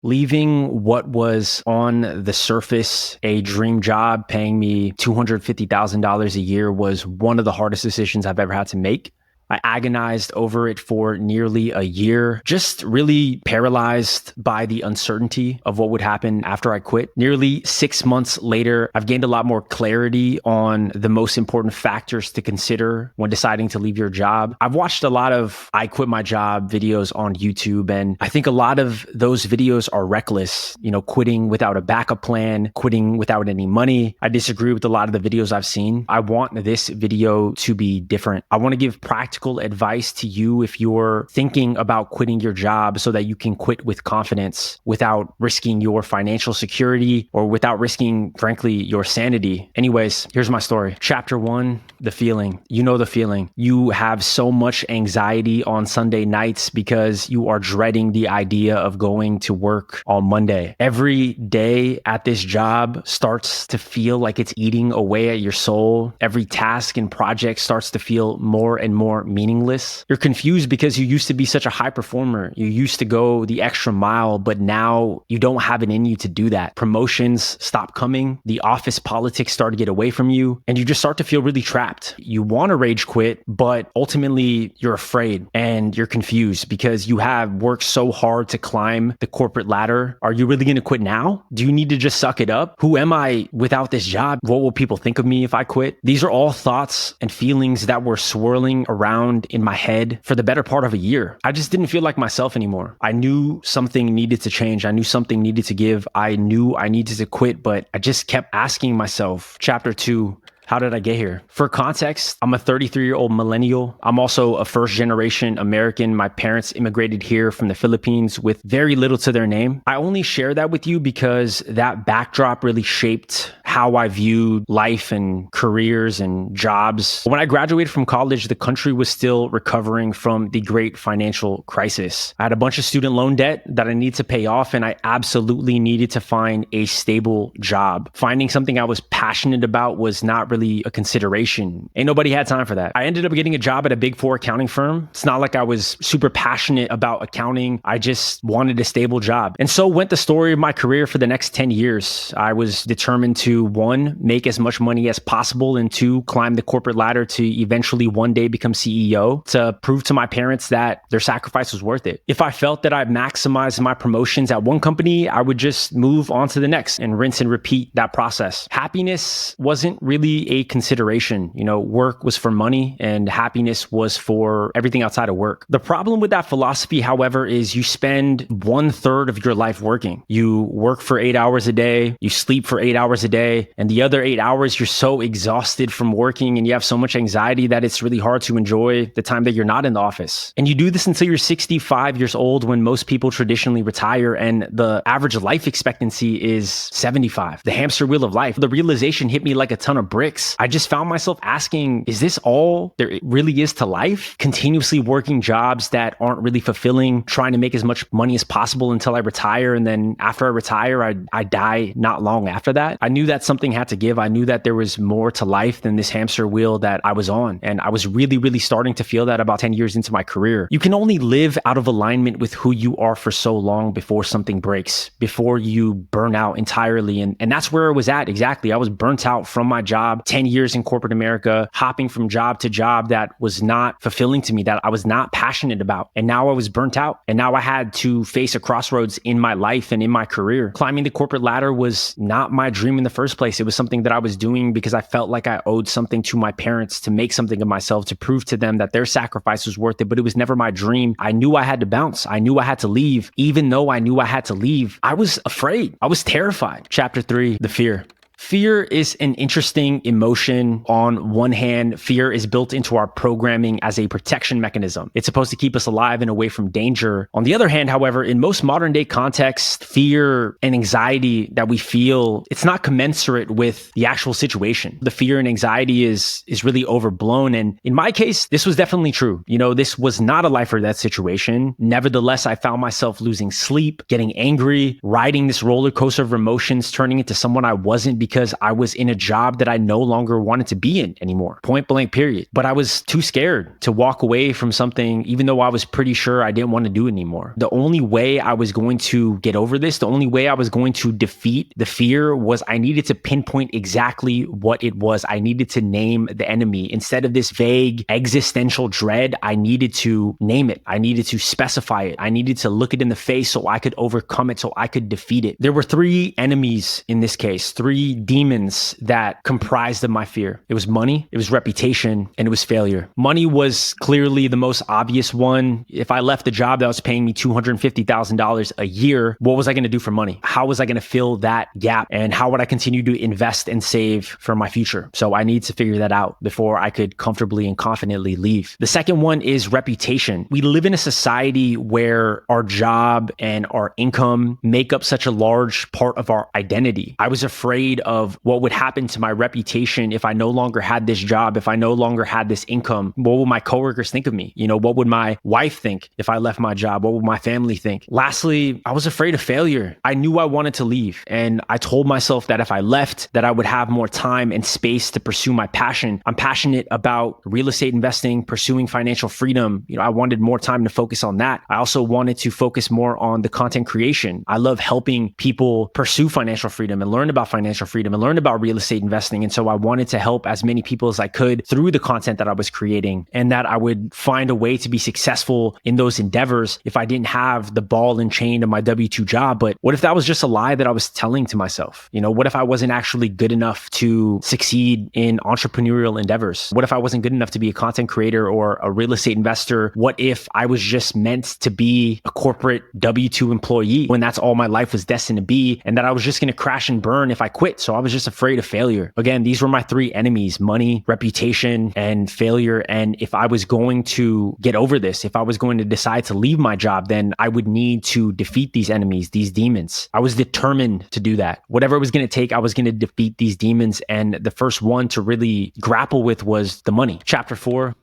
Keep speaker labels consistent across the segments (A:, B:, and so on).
A: Leaving what was on the surface a dream job paying me $250,000 a year was one of the hardest decisions I've ever had to make. I agonized over it for nearly a year, just really paralyzed by the uncertainty of what would happen after I quit. Nearly 6 months later, I've gained a lot more clarity on the most important factors to consider when deciding to leave your job. I've watched a lot of I quit my job videos on YouTube, and I think a lot of those videos are reckless, quitting without a backup plan, quitting without any money. I disagree with a lot of the videos I've seen. I want this video to be different. I want to give practical advice to you if you're thinking about quitting your job so that you can quit with confidence without risking your financial security or without risking, frankly, your sanity. Anyways, here's my story. Chapter 1, the feeling. You know the feeling. You have so much anxiety on Sunday nights because you are dreading the idea of going to work on Monday. Every day at this job starts to feel like it's eating away at your soul. Every task and project starts to feel more and more meaningless. You're confused because you used to be such a high performer. You used to go the extra mile, but now you don't have it in you to do that. Promotions stop coming. The office politics start to get away from you, and you just start to feel really trapped. You want to rage quit, but ultimately you're afraid and you're confused because you have worked so hard to climb the corporate ladder. Are you really going to quit now? Do you need to just suck it up? Who am I without this job? What will people think of me if I quit? These are all thoughts and feelings that were swirling around in my head for the better part of a year. I just didn't feel like myself anymore. I knew something needed to change. I knew something needed to give. I knew I needed to quit, but I just kept asking myself. Chapter 2, how did I get here? For context, I'm a 33-year-old millennial. I'm also a first-generation American. My parents immigrated here from the Philippines with very little to their name. I only share that with you because that backdrop really shaped how I viewed life and careers and jobs. When I graduated from college, the country was still recovering from the great financial crisis. I had a bunch of student loan debt that I needed to pay off, and I absolutely needed to find a stable job. Finding something I was passionate about was not really a consideration. Ain't nobody had time for that. I ended up getting a job at a Big Four accounting firm. It's not like I was super passionate about accounting. I just wanted a stable job. And so went the story of my career for the next 10 years. I was determined to, 1, make as much money as possible, and 2, climb the corporate ladder to eventually one day become CEO, to prove to my parents that their sacrifice was worth it. If I felt that I maximized my promotions at one company, I would just move on to the next and rinse and repeat that process. Happiness wasn't really a consideration. Work was for money and happiness was for everything outside of work. The problem with that philosophy, however, is you spend 1/3 of your life working. You work for 8 hours a day, you sleep for 8 hours a day, and the other 8 hours you're so exhausted from working and you have so much anxiety that it's really hard to enjoy the time that you're not in the office. And you do this until you're 65 years old, when most people traditionally retire and the average life expectancy is 75. The hamster wheel of life. The realization hit me like a ton of bricks. I just found myself asking, is this all there really is to life? Continuously working jobs that aren't really fulfilling, trying to make as much money as possible until I retire. And then after I retire, I die not long after that. I knew that something had to give. I knew that there was more to life than this hamster wheel that I was on. And I was really, really starting to feel that about 10 years into my career. You can only live out of alignment with who you are for so long before something breaks, before you burn out entirely. And that's where I was at exactly. I was burnt out from my job, 10 years in corporate America, hopping from job to job that was not fulfilling to me, that I was not passionate about. And now I was burnt out. And now I had to face a crossroads in my life and in my career. Climbing the corporate ladder was not my dream in the first place. It was something that I was doing because I felt like I owed something to my parents, to make something of myself, to prove to them that their sacrifice was worth it. But it was never my dream. I knew I had to bounce. I knew I had to leave. Even though I knew I had to leave, I was afraid. I was terrified. Chapter 3, the fear. Fear is an interesting emotion. On one hand, fear is built into our programming as a protection mechanism. It's supposed to keep us alive and away from danger. On the other hand, however, in most modern day contexts, fear and anxiety that we feel, it's not commensurate with the actual situation. The fear and anxiety is really overblown. And in my case, this was definitely true. This was not a life or death situation. Nevertheless, I found myself losing sleep, getting angry, riding this roller coaster of emotions, turning into someone I wasn't because I was in a job that I no longer wanted to be in anymore. Point blank, period. But I was too scared to walk away from something, even though I was pretty sure I didn't want to do it anymore. The only way I was going to get over this, the only way I was going to defeat the fear was I needed to pinpoint exactly what it was. I needed to name the enemy. Instead of this vague existential dread, I needed to name it. I needed to specify it. I needed to look it in the face so I could overcome it, so I could defeat it. There were three enemies in this case, three demons that comprised of my fear. It was money, it was reputation, and it was failure. Money was clearly the most obvious one. If I left the job that was paying me $250,000 a year, what was I going to do for money? How was I going to fill that gap? And how would I continue to invest and save for my future? So I need to figure that out before I could comfortably and confidently leave. The second one is reputation. We live in a society where our job and our income make up such a large part of our identity. I was afraid of what would happen to my reputation if I no longer had this job, if I no longer had this income. What would my coworkers think of me? What would my wife think if I left my job? What would my family think? Lastly, I was afraid of failure. I knew I wanted to leave, and I told myself that if I left, that I would have more time and space to pursue my passion. I'm passionate about real estate investing, pursuing financial freedom. I wanted more time to focus on that. I also wanted to focus more on the content creation. I love helping people pursue financial freedom and learn about financial freedom and learn about real estate investing. And so I wanted to help as many people as I could through the content that I was creating, and that I would find a way to be successful in those endeavors if I didn't have the ball and chain of my W-2 job. But what if that was just a lie that I was telling to myself? What if I wasn't actually good enough to succeed in entrepreneurial endeavors? What if I wasn't good enough to be a content creator or a real estate investor? What if I was just meant to be a corporate W-2 employee when that's all my life was destined to be, and that I was just going to crash and burn if I quit? So I was just afraid of failure. Again, these were my three enemies: money, reputation, and failure. And if I was going to get over this, if I was going to decide to leave my job, then I would need to defeat these enemies, these demons. I was determined to do that. Whatever it was going to take, I was going to defeat these demons. And the first one to really grapple with was the money. Chapter 4.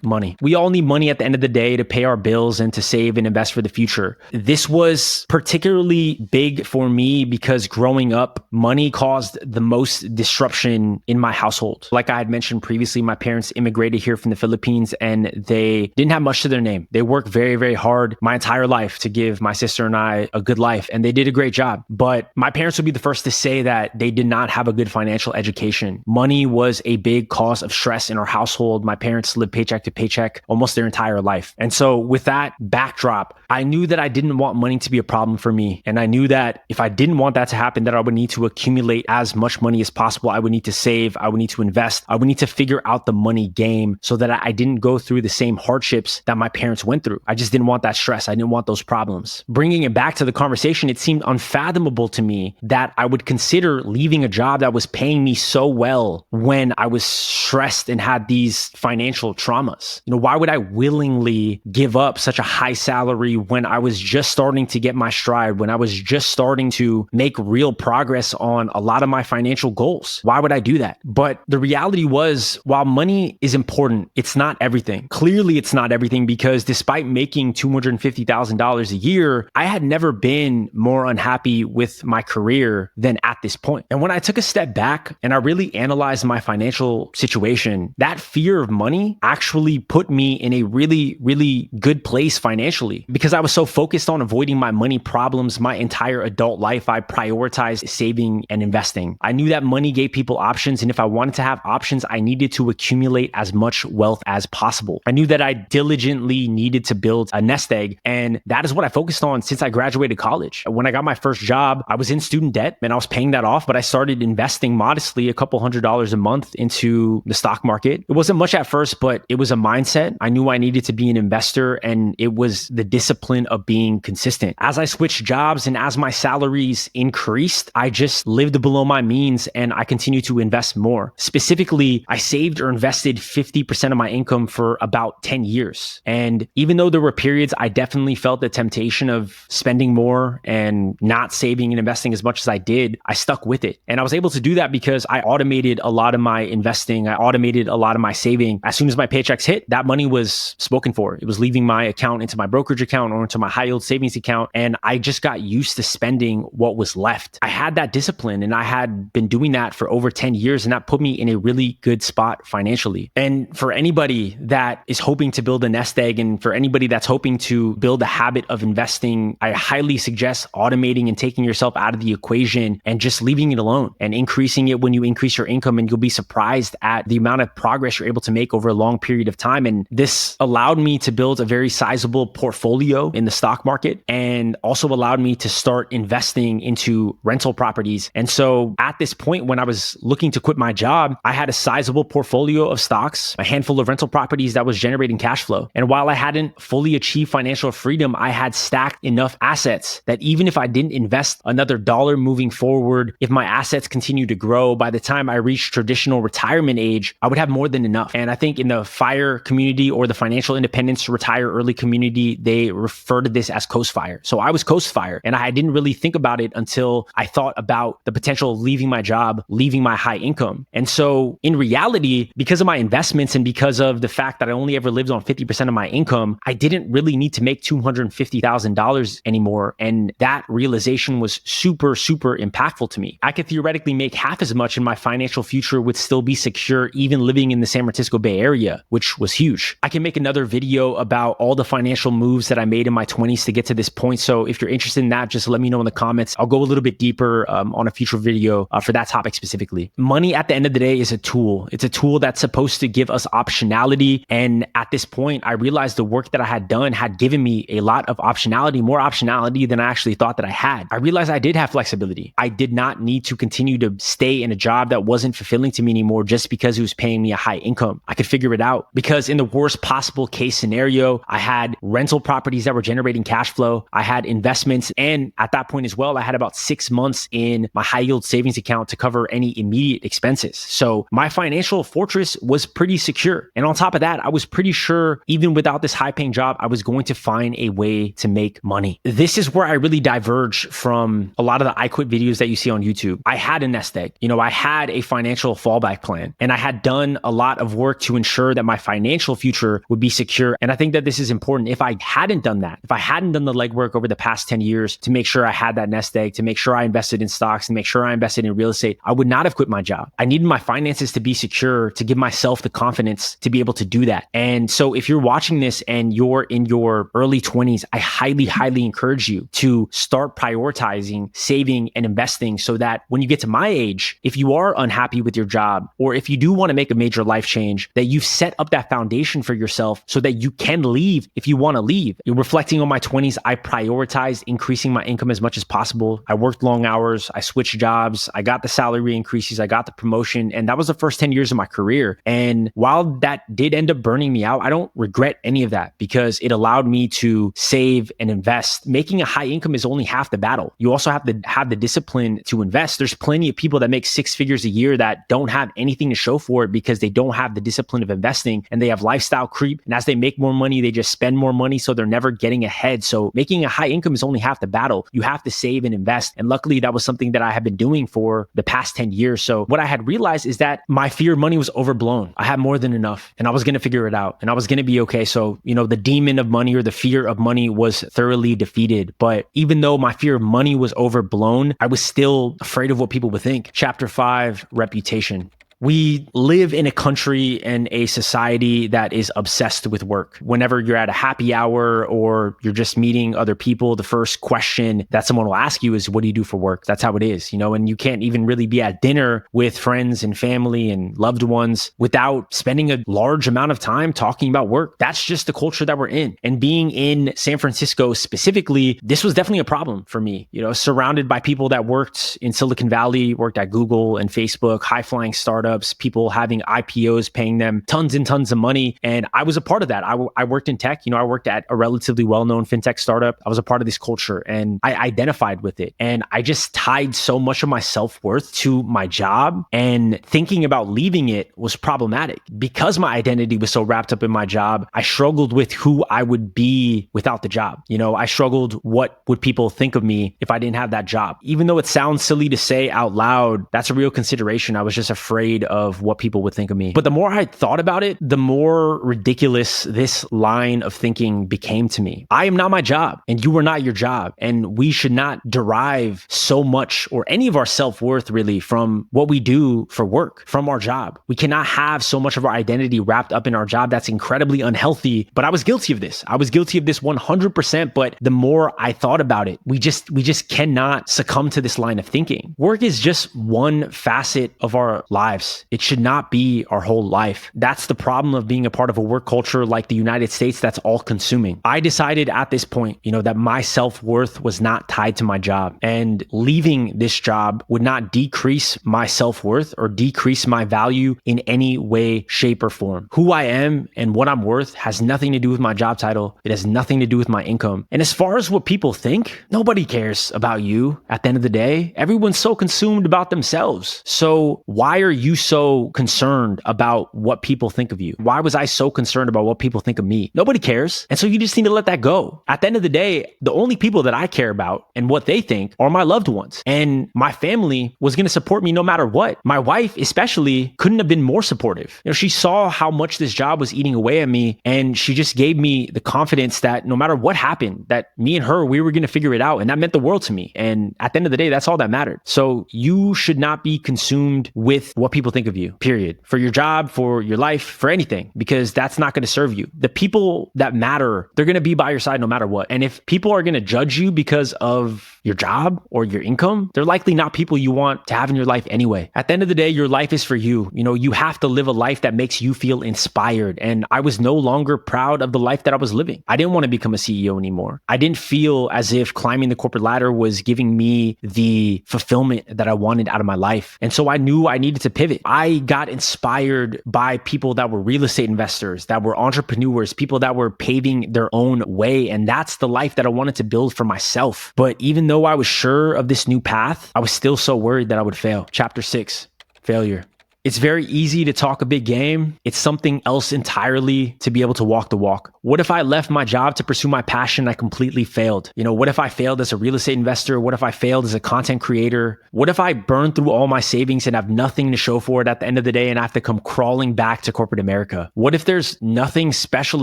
A: Money. We all need money at the end of the day to pay our bills and to save and invest for the future. This was particularly big for me because growing up, money caused the most disruption in my household. Like I had mentioned previously, my parents immigrated here from the Philippines and they didn't have much to their name. They worked very, very hard my entire life to give my sister and I a good life, and they did a great job. But my parents would be the first to say that they did not have a good financial education. Money was a big cause of stress in our household. My parents lived paycheck to paycheck almost their entire life. And so with that backdrop, I knew that I didn't want money to be a problem for me. And I knew that if I didn't want that to happen, that I would need to accumulate as much money as possible. I would need to save. I would need to invest. I would need to figure out the money game so that I didn't go through the same hardships that my parents went through. I just didn't want that stress. I didn't want those problems. Bringing it back to the conversation, it seemed unfathomable to me that I would consider leaving a job that was paying me so well when I was stressed and had these financial traumas. Why would I willingly give up such a high salary when I was just starting to get my stride, when I was just starting to make real progress on a lot of my financial goals? Why would I do that? But the reality was, while money is important, it's not everything. Clearly, it's not everything, because despite making $250,000 a year, I had never been more unhappy with my career than at this point. And when I took a step back and I really analyzed my financial situation, that fear of money actually put me in a really, really good place financially. Because I was so focused on avoiding my money problems my entire adult life, I prioritized saving and investing. I knew that money gave people options, and if I wanted to have options, I needed to accumulate as much wealth as possible. I knew that I diligently needed to build a nest egg, and that is what I focused on since I graduated college. When I got my first job, I was in student debt and I was paying that off, but I started investing modestly, a couple $100s a month into the stock market. It wasn't much at first, but it was a mindset. I knew I needed to be an investor, and it was the discipline of being consistent. As I switched jobs and as my salaries increased, I just lived below my means and I continued to invest more. Specifically, I saved or invested 50% of my income for about 10 years. And even though there were periods I definitely felt the temptation of spending more and not saving and investing as much as I did, I stuck with it. And I was able to do that because I automated a lot of my investing. I automated a lot of my saving. As soon as my paycheck rates hit, that money was spoken for. It was leaving my account into my brokerage account or into my high yield savings account. And I just got used to spending what was left. I had that discipline and I had been doing that for over 10 years. And that put me in a really good spot financially. And for anybody that is hoping to build a nest egg, and for anybody that's hoping to build a habit of investing, I highly suggest automating and taking yourself out of the equation and just leaving it alone and increasing it when you increase your income. And you'll be surprised at the amount of progress you're able to make over a long period of time. And this allowed me to build a very sizable portfolio in the stock market and also allowed me to start investing into rental properties. And so at this point, when I was looking to quit my job, I had a sizable portfolio of stocks, a handful of rental properties that was generating cash flow. And while I hadn't fully achieved financial freedom, I had stacked enough assets that even if I didn't invest another dollar moving forward, if my assets continue to grow, by the time I reached traditional retirement age, I would have more than enough. And I think in the FIRE community or the financial independence retire early community, they refer to this as coast fire. So I was coast fire and I didn't really think about it until I thought about the potential of leaving my job, leaving my high income. And so in reality, because of my investments and because of the fact that I only ever lived on 50% of my income, I didn't really need to make $250,000 anymore. And that realization was super, super impactful to me. I could theoretically make half as much and my financial future would still be secure, even living in the San Francisco Bay Area, which was huge. I can make another video about all the financial moves that I made in my 20s to get to this point. So if you're interested in that, just let me know in the comments. I'll go a little bit deeper on a future video for that topic specifically. Money at the end of the day is a tool. It's a tool that's supposed to give us optionality. And at this point, I realized the work that I had done had given me a lot of optionality, more optionality than I actually thought that I had. I realized I did have flexibility. I did not need to continue to stay in a job that wasn't fulfilling to me anymore just because it was paying me a high income. I could figure it out because in the worst possible case scenario, I had rental properties that were generating cash flow. I had investments. And at that point as well, I had about 6 months in my high yield savings account to cover any immediate expenses. So my financial fortress was pretty secure. And on top of that, I was pretty sure even without this high paying job, I was going to find a way to make money. This is where I really diverge from a lot of the I quit videos that you see on YouTube. I had a nest egg. I had a financial fallback plan and I had done a lot of work to ensure that my financial future would be secure. And I think that this is important. If I hadn't done that, if I hadn't done the legwork over the past 10 years to make sure I had that nest egg, to make sure I invested in stocks and make sure I invested in real estate, I would not have quit my job. I needed my finances to be secure to give myself the confidence to be able to do that. And so if you're watching this and you're in your early 20s, I highly, highly encourage you to start prioritizing saving and investing so that when you get to my age, if you are unhappy with your job, or if you do want to make a major life change, that you've set up that foundation for yourself so that you can leave if you want to leave. You're reflecting on my 20s, I prioritized increasing my income as much as possible. I worked long hours, I switched jobs, I got the salary increases, I got the promotion, and that was the first 10 years of my career. And while that did end up burning me out, I don't regret any of that because it allowed me to save and invest. Making a high income is only half the battle. You also have to have the discipline to invest. There's plenty of people that make 6 figures a year that don't have anything to show for it because they don't have the discipline of investing and they have lifestyle creep. And as they make more money, they just spend more money. So they're never getting ahead. So making a high income is only half the battle. You have to save and invest. And luckily that was something that I have been doing for the past 10 years. So what I had realized is that my fear of money was overblown. I had more than enough and I was going to figure it out and I was going to be okay. So, the demon of money or the fear of money was thoroughly defeated. But even though my fear of money was overblown, I was still afraid of what people would think. Chapter 5, reputation. We live in a country and a society that is obsessed with work. Whenever you're at a happy hour or you're just meeting other people, the first question that someone will ask you is, what do you do for work? That's how it is, and you can't even really be at dinner with friends and family and loved ones without spending a large amount of time talking about work. That's just the culture that we're in. And being in San Francisco specifically, this was definitely a problem for me, surrounded by people that worked in Silicon Valley, worked at Google and Facebook, high-flying startups, people having IPOs paying them tons and tons of money. And I was a part of that. I worked in tech. I worked at a relatively well-known fintech startup. I was a part of this culture and I identified with it. And I just tied so much of my self-worth to my job, and thinking about leaving it was problematic because my identity was so wrapped up in my job. I struggled with who I would be without the job. I struggled, what would people think of me if I didn't have that job? Even though it sounds silly to say out loud, that's a real consideration. I was just afraid afraid of what people would think of me. But the more I thought about it, the more ridiculous this line of thinking became to me. I am not my job, and you are not your job. And we should not derive so much or any of our self-worth really from what we do for work, from our job. We cannot have so much of our identity wrapped up in our job. That's incredibly unhealthy. But I was guilty of this. I was guilty of this 100%. But the more I thought about it, we just cannot succumb to this line of thinking. Work is just one facet of our lives. It should not be our whole life. That's the problem of being a part of a work culture like the United States that's all consuming. I decided at this point, that my self-worth was not tied to my job, and leaving this job would not decrease my self-worth or decrease my value in any way, shape, or form. Who I am and what I'm worth has nothing to do with my job title. It has nothing to do with my income. And as far as what people think, nobody cares about you at the end of the day. Everyone's so consumed about themselves. So why are you so concerned about what people think of you? Why was I so concerned about what people think of me? Nobody cares. And so you just need to let that go. At the end of the day, the only people that I care about and what they think are my loved ones. And my family was going to support me no matter what. My wife especially couldn't have been more supportive. She saw how much this job was eating away at me, and she just gave me the confidence that no matter what happened, that me and her, we were going to figure it out. And that meant the world to me. And at the end of the day, that's all that mattered. So you should not be consumed with what people think of you, period. For your job, for your life, for anything, because that's not going to serve you. The people that matter, they're going to be by your side no matter what. And if people are going to judge you because of your job or your income, they're likely not people you want to have in your life anyway. At the end of the day, your life is for you. You have to live a life that makes you feel inspired. And I was no longer proud of the life that I was living. I didn't want to become a CEO anymore. I didn't feel as if climbing the corporate ladder was giving me the fulfillment that I wanted out of my life. And so I knew I needed to pivot. I got inspired by people that were real estate investors, that were entrepreneurs, people that were paving their own way. And that's the life that I wanted to build for myself. But even though I was sure of this new path, I was still so worried that I would fail. Chapter 6, failure. It's very easy to talk a big game. It's something else entirely to be able to walk the walk. What if I left my job to pursue my passion and I completely failed? What if I failed as a real estate investor? What if I failed as a content creator? What if I burned through all my savings and have nothing to show for it at the end of the day and I have to come crawling back to corporate America? What if there's nothing special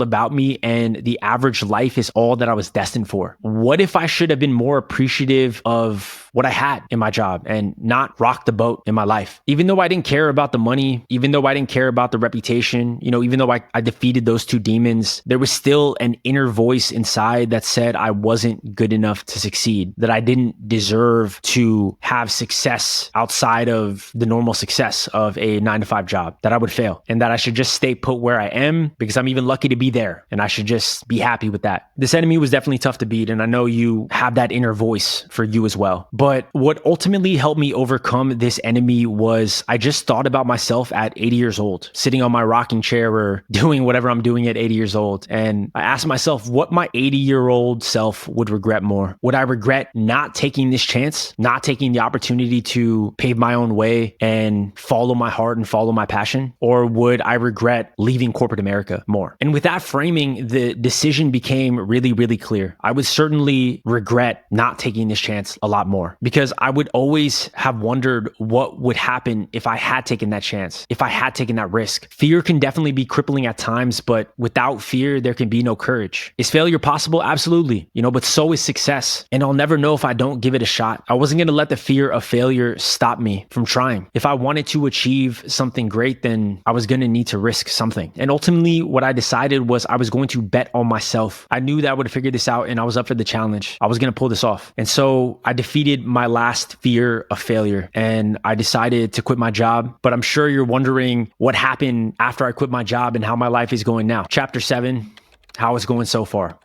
A: about me and the average life is all that I was destined for? What if I should have been more appreciative of what I had in my job and not rock the boat in my life? Even though I didn't care about the money, even though I didn't care about the reputation, even though I defeated those two demons, there was still an inner voice inside that said I wasn't good enough to succeed, that I didn't deserve to have success outside of the normal success of a 9-to-5 job, that I would fail and that I should just stay put where I am because I'm even lucky to be there and I should just be happy with that. This enemy was definitely tough to beat, and I know you have that inner voice for you as well. But what ultimately helped me overcome this enemy was I just thought about myself at 80 years old, sitting on my rocking chair or doing whatever I'm doing at 80 years old. And I asked myself what my 80-year-old self would regret more. Would I regret not taking this chance, not taking the opportunity to pave my own way and follow my heart and follow my passion? Or would I regret leaving corporate America more? And with that framing, the decision became really, really clear. I would certainly regret not taking this chance a lot more because I would always have wondered what would happen if I had taken that chance, if I had taken that risk. Fear can definitely be crippling at times, but without fear, there can be no courage. Is failure possible? Absolutely. But so is success. And I'll never know if I don't give it a shot. I wasn't going to let the fear of failure stop me from trying. If I wanted to achieve something great, then I was going to need to risk something. And ultimately, what I decided was I was going to bet on myself. I knew that I would figure this out and I was up for the challenge. I was going to pull this off. And so I defeated my last fear of failure and I decided to quit my job. But I'm sure you're wondering what happened after I quit my job and how my life is going now. Chapter 7, how it's going so far.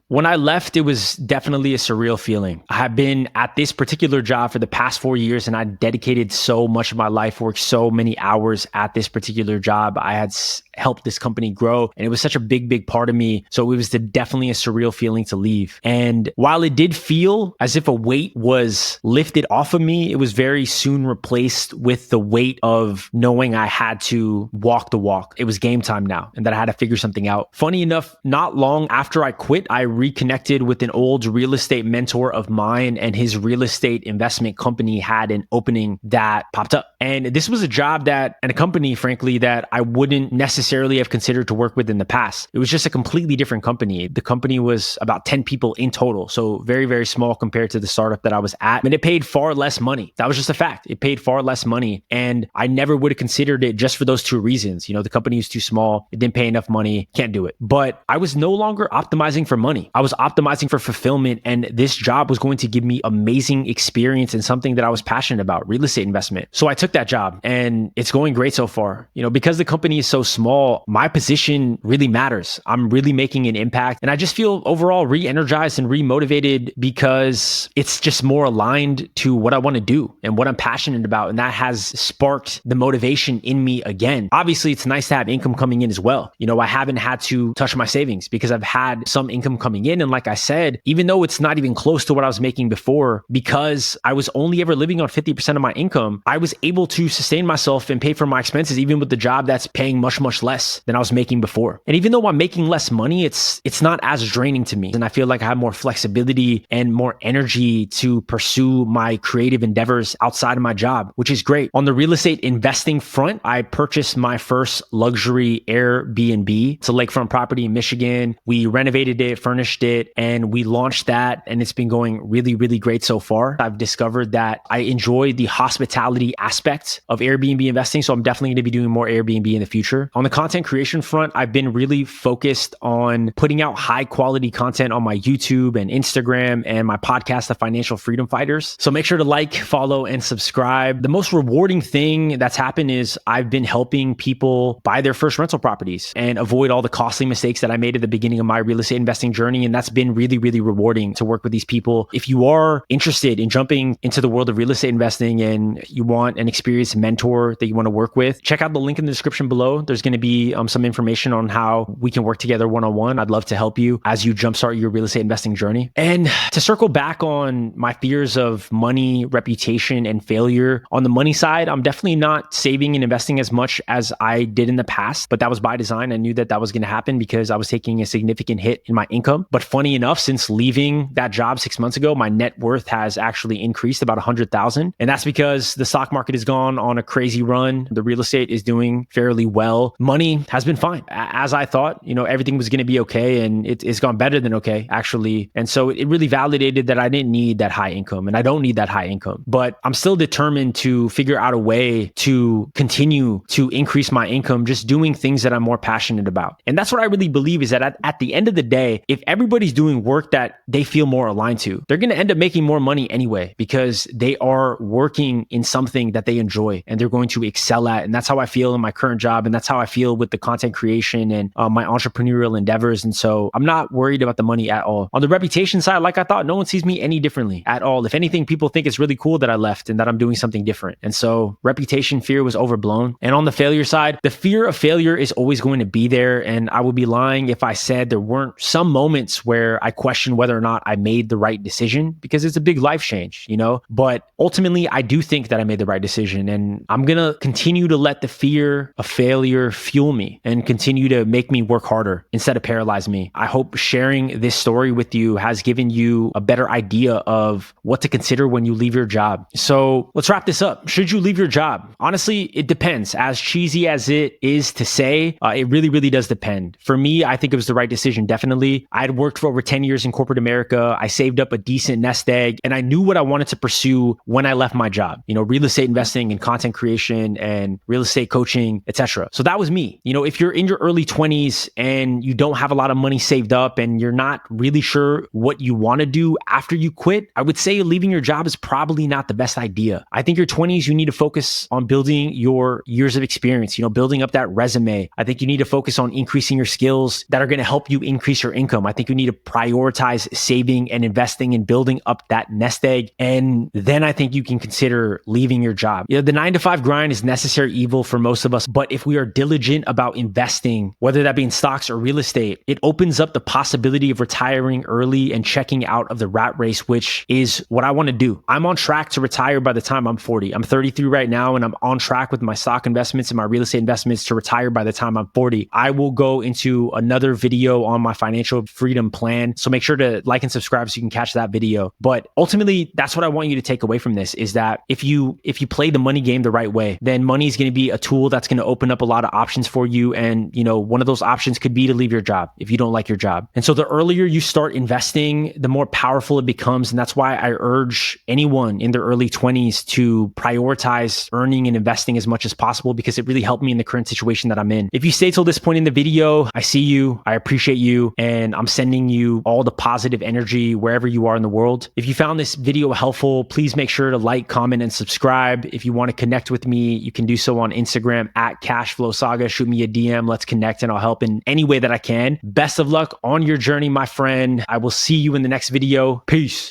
A: When I left, it was definitely a surreal feeling. I have been at this particular job for the past 4 years and I dedicated so much of my life, worked so many hours at this particular job. I had helped this company grow. And it was such a big part of me. So it was definitely a surreal feeling to leave. And while it did feel as if a weight was lifted off of me, it was very soon replaced with the weight of knowing I had to walk the walk. It was game time now and that I had to figure something out. Funny enough, not long after I quit, I reconnected with an old real estate mentor of mine, and his real estate investment company had an opening that popped up. And this was a job and a company, frankly, that I wouldn't necessarily have considered to work with in the past. It was just a completely different company. The company was about 10 people in total. So very small compared to the startup that I was at. And it paid far less money. That was just a fact. It paid far less money. And I never would have considered it just for those two reasons. The company was too small. It didn't pay enough money. Can't do it. But I was no longer optimizing for money. I was optimizing for fulfillment. And this job was going to give me amazing experience in something that I was passionate about, real estate investment. So I took that job and it's going great so far. Because the company is so small, my position really matters. I'm really making an impact. And I just feel overall re-energized and re-motivated because it's just more aligned to what I want to do and what I'm passionate about. And that has sparked the motivation in me again. Obviously, it's nice to have income coming in as well. I haven't had to touch my savings because I've had some income coming in. And like I said, even though it's not even close to what I was making before, because I was only ever living on 50% of my income, I was able to sustain myself and pay for my expenses, even with the job that's paying much less than I was making before. And even though I'm making less money, it's not as draining to me. And I feel like I have more flexibility and more energy to pursue my creative endeavors outside of my job, which is great. On the real estate investing front, I purchased my first luxury Airbnb. It's a lakefront property in Michigan. We renovated it, furnished it, and we launched that. And it's been going really great so far. I've discovered that I enjoy the hospitality aspect of Airbnb investing. So I'm definitely going to be doing more Airbnb in the future. On the content creation front, I've been really focused on putting out high quality content on my YouTube and Instagram and my podcast, The Financial Freedom Fighters. So make sure to like, follow, and subscribe. The most rewarding thing that's happened is I've been helping people buy their first rental properties and avoid all the costly mistakes that I made at the beginning of my real estate investing journey. And that's been really rewarding to work with these people. If you are interested in jumping into the world of real estate investing and you want an experienced mentor that you want to work with, check out the link in the description below. There's going to be some information on how we can work together one-on-one. I'd love to help you as you jumpstart your real estate investing journey. And to circle back on my fears of money, reputation, and failure, on the money side, I'm definitely not saving and investing as much as I did in the past, but that was by design. I knew that was going to happen because I was taking a significant hit in my income. But funny enough, since leaving that job 6 months ago, my net worth has actually increased about 100,000. And that's because the stock market has gone on a crazy run. The real estate is doing fairly well. Money has been fine. As I thought, everything was going to be okay. And it's gone better than okay, actually. And so it really validated that I didn't need that high income and I don't need that high income. But I'm still determined to figure out a way to continue to increase my income, just doing things that I'm more passionate about. And that's what I really believe is that at the end of the day, if everybody's doing work that they feel more aligned to, they're going to end up making more money anyway because they are working in something that they enjoy and they're going to excel at. And that's how I feel in my current job. And that's how I feel with the content creation and my entrepreneurial endeavors. And so I'm not worried about the money at all. On the reputation side, like I thought, no one sees me any differently at all. If anything, people think it's really cool that I left and that I'm doing something different. And so reputation fear was overblown. And on the failure side, the fear of failure is always going to be there. And I would be lying if I said there weren't some moments where I questioned whether or not I made the right decision, because it's a big life change, But ultimately, I do think that I made the right decision. And I'm going to continue to let the fear of failure fuel me and continue to make me work harder instead of paralyze me. I hope sharing this story with you has given you a better idea of what to consider when you leave your job. So let's wrap this up. Should you leave your job? Honestly, it depends. As cheesy as it is to say, it really does depend. For me, I think it was the right decision, definitely. I had worked for over 10 years in corporate America. I saved up a decent nest egg and I knew what I wanted to pursue when I left my job, real estate investing and content creation and real estate coaching, etc. So that was me. If you're in your early 20s and you don't have a lot of money saved up and you're not really sure what you want to do after you quit, I would say leaving your job is probably not the best idea. I think your 20s, you need to focus on building your years of experience, building up that resume. I think you need to focus on increasing your skills that are going to help you increase your income. I think you need to prioritize saving and investing and building up that nest egg. And then I think you can consider leaving your job. The 9-to-5 grind is necessary evil for most of us, but if we are diligent diligent about investing, whether that be in stocks or real estate, it opens up the possibility of retiring early and checking out of the rat race, which is what I want to do. I'm on track to retire by the time I'm 40. I'm 33 right now, and I'm on track with my stock investments and my real estate investments to retire by the time I'm 40. I will go into another video on my financial freedom plan. So make sure to like and subscribe so you can catch that video. But ultimately, that's what I want you to take away from this, is that if you play the money game the right way, then money is going to be a tool that's going to open up a lot of options for you. And, one of those options could be to leave your job if you don't like your job. And so the earlier you start investing, the more powerful it becomes. And that's why I urge anyone in their early 20s to prioritize earning and investing as much as possible, because it really helped me in the current situation that I'm in. If you stay till this point in the video, I see you, I appreciate you, and I'm sending you all the positive energy wherever you are in the world. If you found this video helpful, please make sure to like, comment, and subscribe. If you want to connect with me, you can do so on Instagram at CashflowSaga. Shoot me a DM. Let's connect and I'll help in any way that I can. Best of luck on your journey, my friend. I will see you in the next video. Peace.